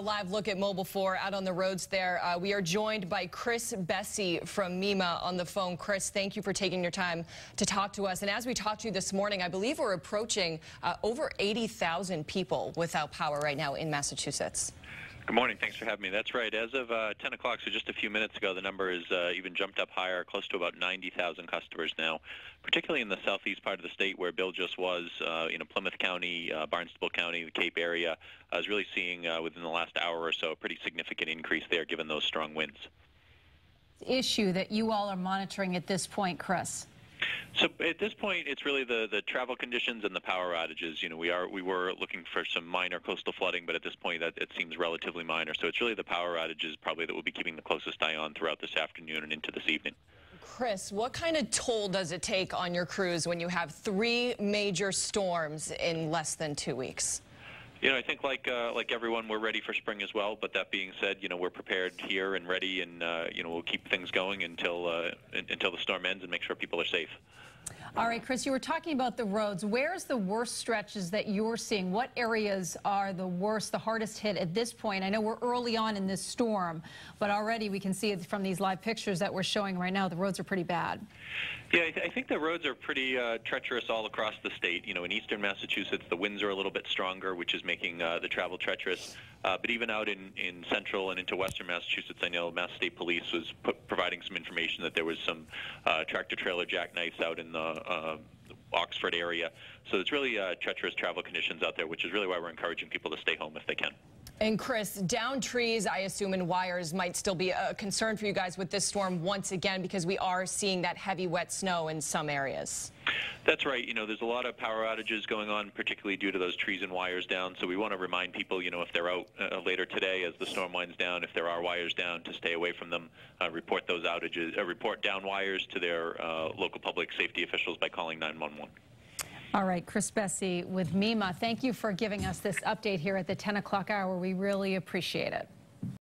live look at Mobile 4 out on the roads there. We are joined by Besse from MEMA on the phone. Chris, thank you for taking your time to talk to us. And as we talked to you this morning, I believe we're approaching over 80,000 people without power right now in Massachusetts. Good morning. Thanks for having me. That's right. As of 10 o'clock, so just a few minutes ago, the number has even jumped up higher, close to about 90,000 customers now, particularly in the southeast part of the state where Bill just was, Plymouth County, Barnstable County, the Cape area. I was really seeing within the last hour or so a pretty significant increase there given those strong winds. Issue that you all are monitoring at this point, Chris? So at this point, it's really the travel conditions and the power outages. We were looking for some minor coastal flooding, but at this point, it seems relatively minor. So it's really the power outages probably that we'll be keeping the closest eye on throughout this afternoon and into this evening. Chris, what kind of toll does it take on your crews when you have 3 major storms in less than 2 weeks? I think like everyone, we're ready for spring as well. But that being said, we're prepared here and ready, and we'll keep things going until the storm ends and make sure people are safe. All right, Chris, you were talking about the roads. Where's the worst stretches that you're seeing? What areas are the worst, the hardest hit at this point? I know we're early on in this storm, but already we can see from these live pictures that we're showing right now, the roads are pretty bad. Yeah, I think the roads are pretty treacherous all across the state. In eastern Massachusetts, the winds are a little bit stronger, which is making the travel treacherous. But even out in central and into western Massachusetts, I know Mass State Police was providing some information that there was some tractor-trailer jackknives out in the Oxford area. So it's really treacherous travel conditions out there, which is really why we're encouraging people to stay home if they can. And Chris, down trees, I assume, and wires might still be a concern for you guys with this storm once again, because we are seeing that heavy, wet snow in some areas. That's right. There's a lot of power outages going on, particularly due to those trees and wires down. So we want to remind people, if they're out later today as the storm winds down, if there are wires down, to stay away from them. Report those outages, report down wires to their local public safety officials by calling 911. All right, Besse with MEMA, thank you for giving us this update here at the 10 o'clock hour. We really appreciate it.